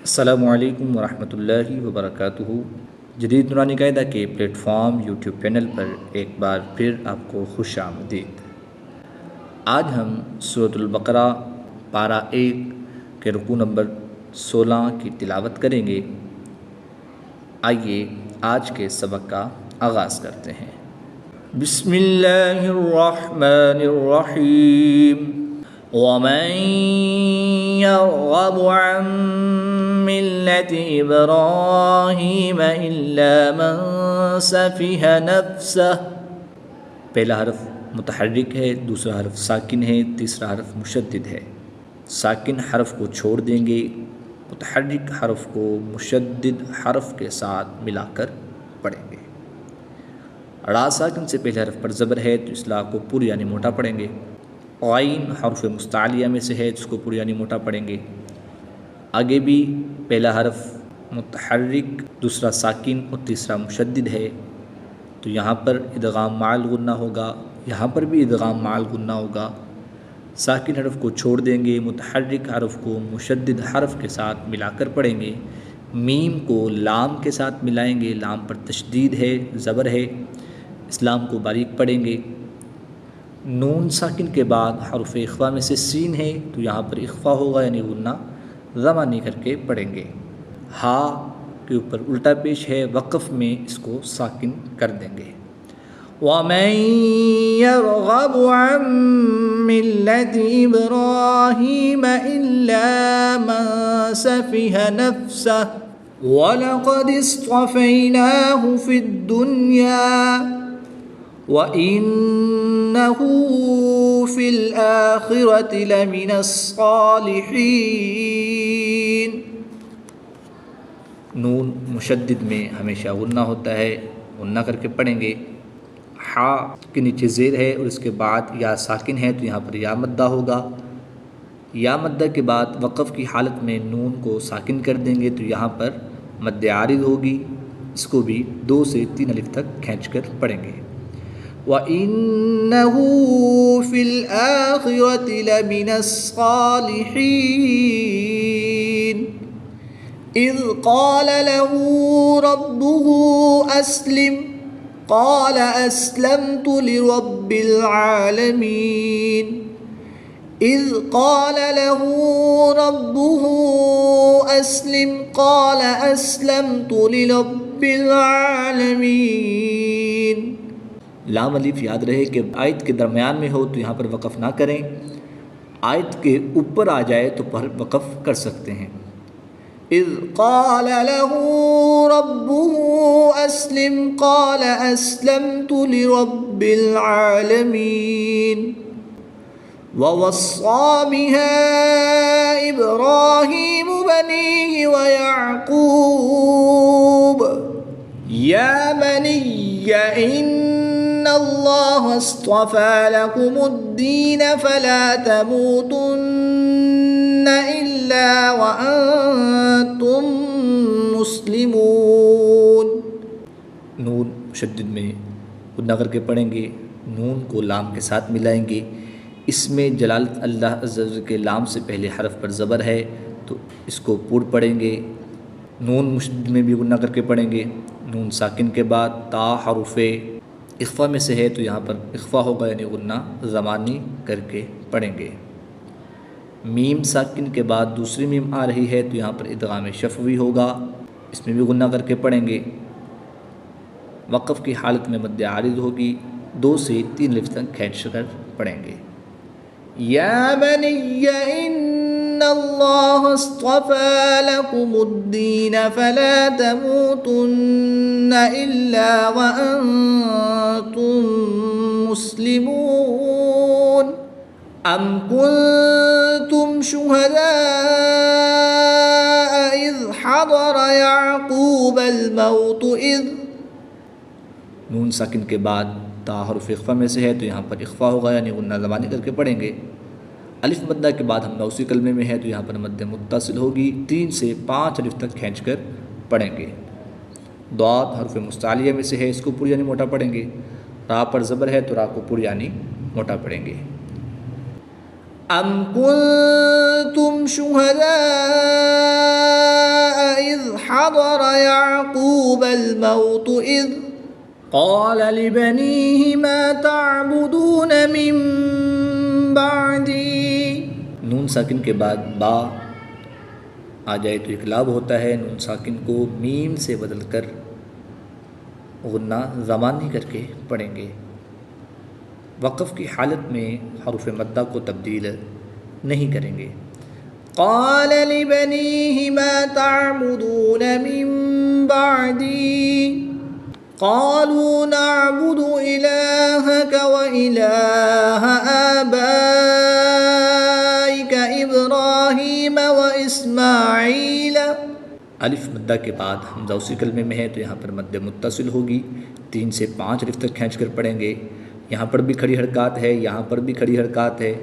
السلام علیکم ورحمۃ اللہ وبرکاتہ۔ جدید نورانی قاعدہ کے پلیٹ فارم یوٹیوب چینل پر ایک بار پھر آپ کو خوش آمدید۔ آج ہم سورۃ البقرہ پارہ 1 کے رکوع نمبر 16 کی تلاوت کریں گے۔ آئیے آج کے سبق کا آغاز کرتے ہیں۔ بسم اللہ الرحمن الرحیم۔ وَمَن يَرْغَبُ عَن مِّلَّةِ إِبْرَاهِيمَ إِلَّا مَن سَفِهَ نَفْسَهُ۔ پہلا حرف متحرک ہے، دوسرا حرف ساکن ہے، تیسرا حرف مشدد ہے۔ ساکن حرف کو چھوڑ دیں گے، متحرک حرف کو مشدد حرف کے ساتھ ملا کر پڑھیں گے۔ را ساکن سے پہلے حرف پر زبر ہے تو اصلاح کو پور یعنی موٹا پڑھیں گے۔ عین حرف مستعلیہ میں سے ہے تو اس کو پور یعنی موٹا پڑھیں گے۔ آگے بھی پہلا حرف متحرک، دوسرا ساکن اور تیسرا مشدد ہے تو یہاں پر ادغام مع الغنہ ہوگا، یہاں پر بھی ادغام مع الغنہ ہوگا۔ ساکن حرف کو چھوڑ دیں گے، متحرک حرف کو مشدد حرف کے ساتھ ملا کر پڑھیں گے۔ میم کو لام کے ساتھ ملائیں گے، لام پر تشدید ہے، زبر ہے، اس لام کو باریک پڑھیں گے۔ نون ساکن کے بعد حرف اخفا میں سے سین ہے تو یہاں پر اخفا ہوگا یعنی غنہ زمانی کر کے پڑھیں گے۔ ہا کے اوپر الٹا پیش ہے، وقف میں اس کو ساکن کر دیں گے۔ وَمَن يَرْغَبُ عَن مِّلَّةِ إِبْرَاهِيمَ إِلَّا مَن سَفِهَ نَفْسَهُ وَلَقَدِ اصْطَفَيْنَاهُ فِي الدُّنْيَا وَإِنَّهُ فِي الْآخِرَةِ لَمِنَ الصَّالِحِينَ۔ نون مشدد میں ہمیشہ غنہ ہوتا ہے، غنہ کر کے پڑھیں گے۔ ہا کے نیچے زیر ہے اور اس کے بعد یا ساکن ہے تو یہاں پر یا مدہ ہوگا۔ یا مدہ کے بعد وقف کی حالت میں نون کو ساکن کر دیں گے تو یہاں پر مد عارض ہوگی، اس کو بھی 2 سے 3 الف تک کھینچ کر پڑھیں گے۔ وَإِنَّهُ فِي الْآخِرَةِ لَمِنَ الصَّالِحِينَ۔ إِذْ قَالَ لَهُ رَبُّهُ أَسْلِمْ قَالَ أَسْلَمْتُ لِرَبِّ الْعَالَمِينَ۔ إِذْ قَالَ لَهُ رَبُّهُ أَسْلِمْ قَالَ أَسْلَمْتُ لِرَبِّ الْعَالَمِينَ۔ لام الف یاد رہے کہ آیت کے درمیان میں ہو تو یہاں پر وقف نہ کریں، آیت کے اوپر آ جائے تو پر وقف کر سکتے ہیں۔ اذ قال له ربه اسلم قال اسلمت لرب العالمين۔ ووصى بها ابراهيم بنيه ويعقوب يا بني ان اللہ اصطفى لكم الدین فلا تموتن الا وانتم مسلمون۔ نون مشدد میں غنہ کر کے پڑھیں گے، نون کو لام کے ساتھ ملائیں گے۔ اس میں جلالت اللہ عز و جل کے لام سے پہلے حرف پر زبر ہے تو اس کو پور پڑھیں گے۔ نون مشدد میں بھی غنہ کر کے پڑھیں گے۔ نون ساکن کے بعد تا حرف اخفا میں سے ہے تو یہاں پر اخفا ہوگا یعنی غنہ زمانی کر کے پڑھیں گے۔ میم ساکن کے بعد دوسری میم آ رہی ہے تو یہاں پر ادغام شفوی ہوگا، اس میں بھی غنہ کر کے پڑھیں گے۔ وقف کی حالت میں مد عارض ہوگی، 2 سے 3 الف تک کھینچ کر پڑھیں گے۔ یا بنی ان اللہ اصطفى لكم الدین فلا تموتن الا وانتم مسلمون۔ ام کنتم شہداء اذ حضر یعقوب الموت اذ۔ نون ساکن کے بعد تا حرف اخفا میں سے ہے تو یہاں پر اخفا ہوگا یعنی غنہ زبانی کر کے پڑھیں گے۔ الف مدہ کے بعد ہم نوسی کلمے میں ہے تو یہاں پر مد متصل ہوگی، 3 سے 5 الف تک کھینچ کر پڑھیں گے۔ ضاد حرف مستعلیہ میں سے ہے، اس کو پور یعنی موٹا پڑھیں گے۔ را پر زبر ہے تو را کو پور یعنی موٹا پڑھیں گے۔ ام کنتم شہداء حضر يعقوب الموت إذ قال لبنيه ما تعبدون من بعدي۔ نون ساکن کے بعد با آ جائے تو اقلاب ہوتا ہے، نون ساکن کو میم سے بدل کر غنہ زمانی کر کے پڑھیں گے۔ وقف کی حالت میں حروف مدہ کو تبدیل نہیں کریں گے۔ قال لبنيه ما تعبدون من بعدي قالوا نعبد إلهك وإله آبائك إبراهيم وإسماعيل۔ الف مدہ کے بعد حمزہ اسی کلمے میں ہے تو یہاں پر مد متصل ہوگی، 3 سے 5 الف تک کھینچ کر پڑھیں گے۔ یہاں پر بھی کھڑی حرکات ہے، یہاں پر بھی کھڑی حرکات ہے،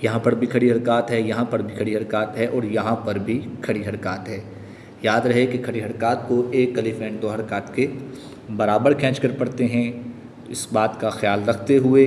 یہاں پر بھی کھڑی حرکات ہے، یہاں پر بھی کھڑی حرکات ہے اور یہاں پر بھی کھڑی حرکات ہے۔ یاد رہے کہ کھڑی حرکات کو ایک الف اینڈ 2 حرکات کے برابر کھینچ کر پڑھتے ہیں، اس بات کا خیال رکھتے ہوئے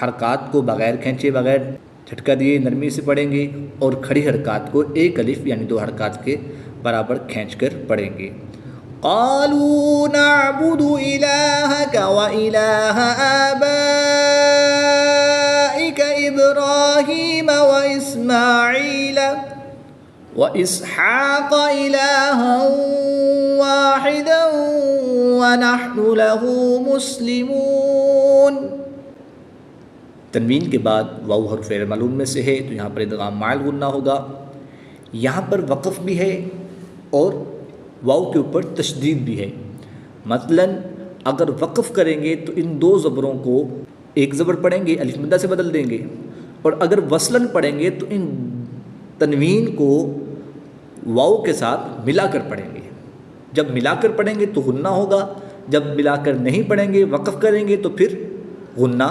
حرکات کو بغیر کھینچے، بغیر جھٹکا دیے نرمی سے پڑھیں گے اور کھڑی حرکات کو ایک الف یعنی 2 حرکات کے برابر کھینچ کر پڑھیں گے۔ قالوا نعبد إلهك وإله آبائك إبراهيم وإسماعيل وإسحاق إلها واحدا ونحن له مسلمون۔ تنوین کے بعد واو حرف غیر معلوم میں سے ہے تو یہاں پر ادغام مع الغنہ ہوگا۔ یہاں پر وقف بھی ہے اور واو کے اوپر تشدید بھی ہے۔ مثلا اگر وقف کریں گے تو ان 2 زبروں کو ایک زبر پڑھیں گے، الف مدہ سے بدل دیں گے، اور اگر وصلاً پڑھیں گے تو ان تنوین کو واو کے ساتھ ملا کر پڑھیں گے۔ جب ملا کر پڑھیں گے تو غنہ ہوگا، جب ملا کر نہیں پڑھیں گے، وقف کریں گے تو پھر غنہ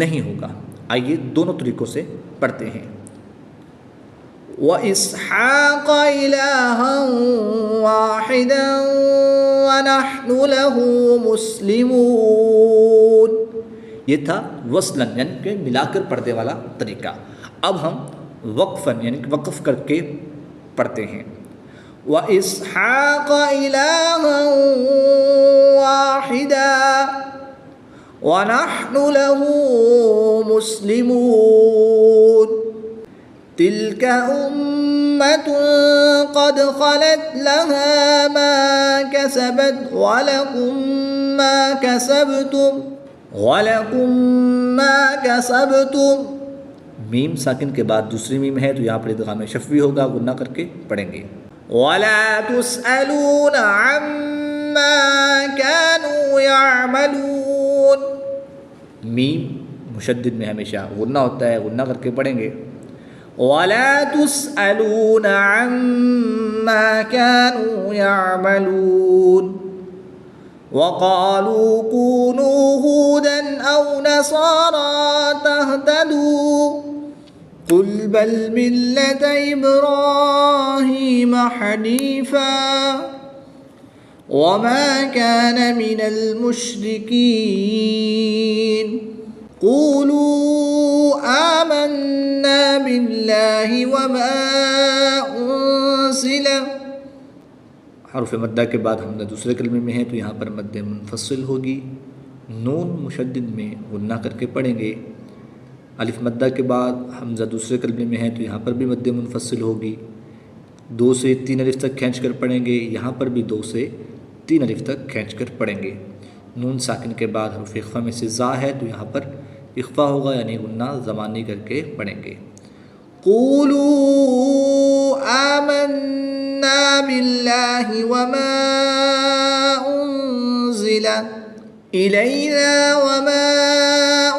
نہیں ہوگا۔ آئیے دونوں طریقوں سے پڑھتے ہیں۔ وَإِسْحَاقَ إِلَٰهًا وَاحِدًا وَنَحْنُ لَهُ مُسْلِمُونَ۔ یہ تھا وصلاً یعنی کہ ملا کر پڑھنے والا طریقہ۔ اب ہم وقفاً یعنی کہ وقف کر کے پڑھتے ہیں۔ وَإِسْحَاقَ إِلَٰهًا وَاحِدًا وَنَحْنُ لَهُ مُسْلِمُونَ۔ تِلْكَ أُمَّةٌ قَدْ خَلَتْ لَهَا مَا كَسَبَتْ وَلَكُمْ مَا كَسَبْتُمْ۔ میم ساکن کے بعد دوسری میم ہے تو یہاں پر ادغام شفوی ہوگا، غنہ کر کے پڑھیں گے۔ وَلَا تُسْأَلُونَ عَمَّا كَانُوا يَعْمَلُونَ۔ میم مشدد میں ہمیشہ غنہ ہوتا ہے، غنہ کر کے پڑھیں گے۔ وَلَا تُسْأَلُونَ عَمَّا كَانُوا يَعْمَلُونَ۔ وَقَالُوا كُونُوا هُودًا أَوْ نَصَارَىٰ تَهْتَدُوا قُلْ بَلْ مِلَّةَ إِبْرَاهِيمَ حَنِيفًا وَمَا كَانَ مِنَ الْمُشْرِكِينَ۔ قُولُوا آمَنَّا بِاللَّهِ وَمَا أُنزِلَ۔ حرف مدہ کے بعد حمزہ دوسرے کلمے میں ہے تو یہاں پر مد منفصل ہوگی، نون مشدد میں غنہ کر کے پڑھیں گے۔ الف مدہ کے بعد حمزہ دوسرے کلمے میں ہے تو یہاں پر بھی مد منفصل ہوگی، 2 سے 3 الف تک کھینچ کر پڑھیں گے، یہاں پر بھی 2 سے 3 الف تک کھینچ کر پڑھیں گے۔ نون ساکن کے بعد حرف اخفا میں سے زا ہے تو یہاں پر اخفا ہوگا یعنی غنہ زمانی کر کے پڑھیں گے۔ قولوا آمنا باللہ وما انزل الینا وما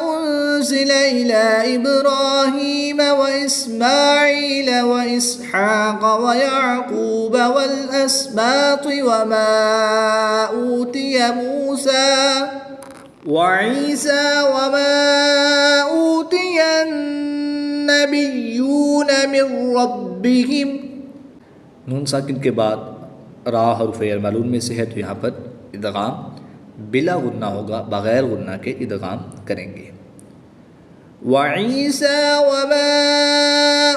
انزل الى ابراہیم واسماعیل واسحاق ویعقوب والاسباط وما اوتی موسیٰ وعیسیٰ وما اوتی النبیون من ربهم۔ نون ساکن کے بعد را حرف غیر معلوم میں سے ہے تو یہاں پر ادغام بلا غنہ ہوگا، بغیر غنہ کے ادغام کریں گے۔ وعيسى وما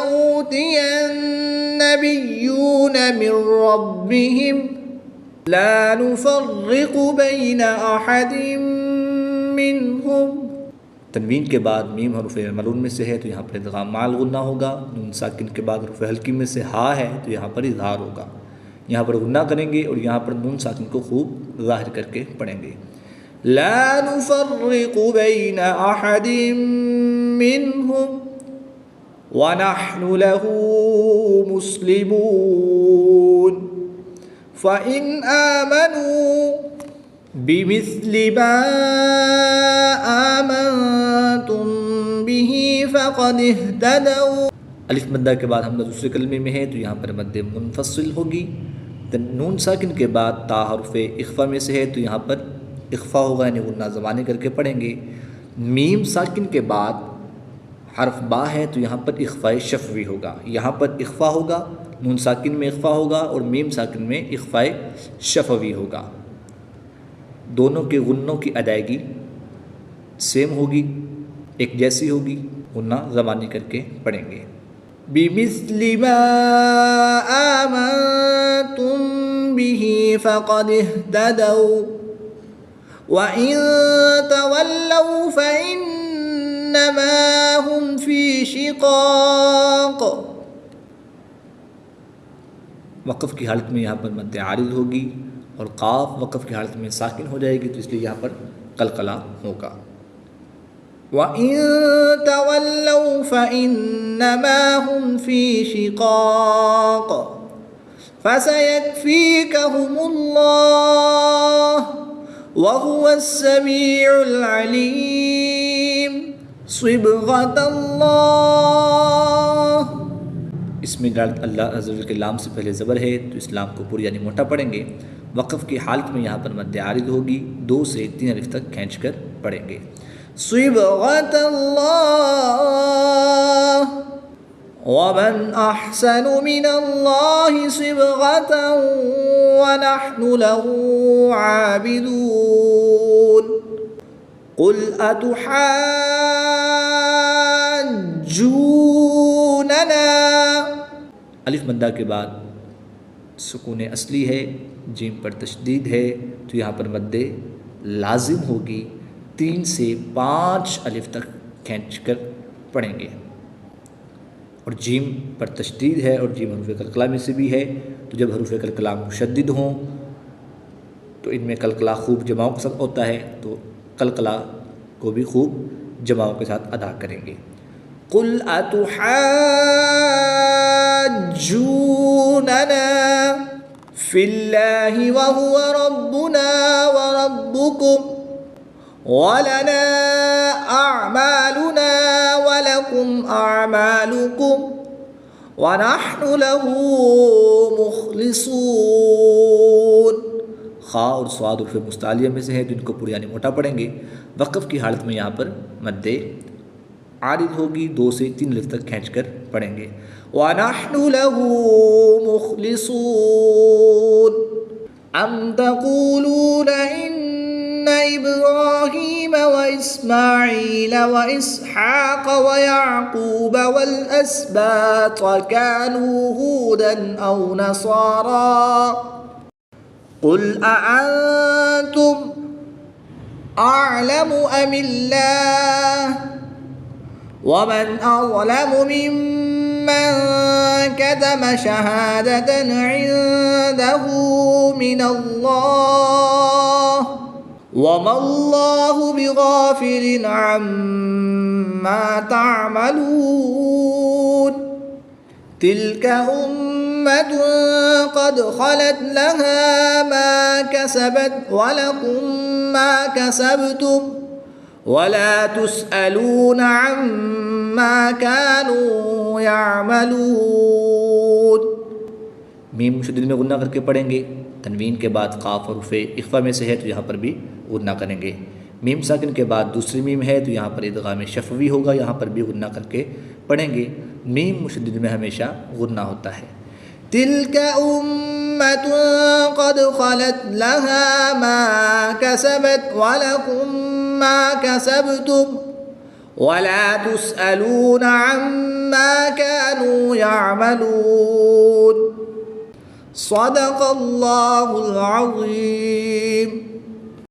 أوتي النبيون من ربهم لا نفرق بين أحد منهم. تنوین کے بعد میم حروف ملون میں سے ہے تو یہاں پر ادغام مع الغنہ ہوگا. نون ساکن کے بعد حروف حلقی میں سے ہا ہے تو یہاں پر اظہار ہوگا. یہاں پر غنہ کریں گے اور یہاں پر نون ساکن کو خوب ظاہر کر کے پڑھیں گے. لا نفرق بین احد منهم ونحن له مسلمون. فإن آمنوا بمثل ما آمنتم به فقد اهتدوا. الف مدہ کے بعد حمزہ دوسرے کلمے میں ہے تو یہاں پر مد منفصل ہوگی. نون ساکن کے بعد تا حرف اخفا میں سے ہے تو یہاں پر اخفا ہوگا یعنی غنہ زبانی کر کے پڑھیں گے. میم ساکن کے بعد حرف با ہے تو یہاں پر اخفاء شفوی ہوگا. یہاں پر اخفا ہوگا، نون ساکن میں اخفا ہوگا اور میم ساکن میں اخفاء شفوی ہوگا. دونوں کے غنوں کی ادائیگی سیم ہوگی، ایک جیسی ہوگی. غنہ زبانی کر کے پڑھیں گے. بِمِثْلِ مَا آمَنْتُمْ بِهِ فَقَدِ اهْتَدَوْا وَإِن تَوَلَّوْا فَإِنَّمَا هُمْ فِي شِقَاقٍ. وقف کی حالت میں یہاں پر مد عارض ہوگی اور قاف وقف کی حالت میں ساکن ہو جائے گی تو اس لیے یہاں پر قلقلہ ہوگا. وَإِن تَوَلَّوْا فَإِنَّمَا هُمْ فِي شِقَاقٍ فَسَيَكْفِيكَهُمُ اللَّهُ وَهُوَ السَّمِيعُ الْعَلِيمُ. صِبْغَةَ اللَّهِ. اس میں اللہ عز و جل کے لام سے پہلے زبر ہے تو اس لام کو پوری یعنی موٹا پڑھیں گے. وقف کی حالت میں یہاں پر مد عارض ہوگی، 2 سے 3 الف تک کھینچ کر پڑھیں گے. صِبْغَةَ اللَّهِ وَمَنْ أَحْسَنُ مِنَ اللَّهِ صِبْغَةً وَنَحْنُ لَهُ عَابِدُونَ. قُلْ أَتُحَاجُّونَنَا. الف مدہ کے بعد سکون اصلی ہے، جیم پر تشدید ہے تو یہاں پر مد لازم ہوگی. 3 سے 5 الف تک کھینچ کر پڑھیں گے. اور جیم پر تشدید ہے اور جیم حروف قلقلہ میں سے بھی ہے تو جب حروف قلقلہ مشدد ہوں تو ان میں قلقلہ خوب جماؤں کے ساتھ ہوتا ہے تو قلقلہ کو بھی خوب جماؤں کے ساتھ ادا کریں گے. قُلْ أَتُحَاجُّونَنَا فِي اللَّهِ وَهُوَ رَبُّنَا وَرَبُّكُمْ وَلَنَا أَعْمَالُنَا وَلَكُمْ أَعْمَالُكُمْ وَنَحْنُ لَهُ مُخْلِصُونَ. خا اور صاد حروف مستعلیہ میں سے ہے تو ان کو پوری یعنی موٹا پڑھیں گے. وقف کی حالت میں یہاں پر مد عارض ہوگی، 2 سے 3 الف تک کھینچ کر پڑھیں گے. وَنَحْنُ لَهُ مُخْلِصُونَ. أَمْ تَقُولُونَ إِنَّ إِبْرَاهِيمَ وَإِسْمَاعِيلَ وَإِسْحَاقَ وَيَعْقُوبَ وَالْأَسْبَاطَ كَانُوا هُودًا أَوْ نَصَارَى قُلْ أَأَنْتُمْ أَعْلَمُ أَمِ اللَّهُ وَمَنْ أَظْلَمُ مِمَّنْ كَتَمَ شَهَادَةً عِنْدَهُ مِنَ اللَّهِ وَمَا اللَّهُ بِغَافِلٍ عَمَّا تَعْمَلُونَ. تِلْكَ أُمَّةٌ قَدْ خَلَتْ لَهَا مَا كَسَبَتْ وَلَكُمْ مَا كَسَبْتُمْ وَلَا تُسْأَلُونَ عَمَّا كَانُوا يَعْمَلُونَ. میم مشدد میں غنہ کر کے پڑھیں گے. تنوین کے بعد قاف حروف اخفا میں سے ہے تو یہاں پر بھی غنہ کریں گے. میم ساکن کے بعد دوسری میم ہے تو یہاں پر ادغام شفوی ہوگا، یہاں پر بھی غنہ کر کے پڑھیں گے. میم مشدد میں ہمیشہ غنہ ہوتا ہے. تِلْكَ أُمَّةٌ قَدْ خَلَتْ لَهَا مَا كَسَبَتْ وَلَكُمْ مَا كَسَبْتُمْ ولا تسألون عما كانوا يعملون. صدق الله العظيم.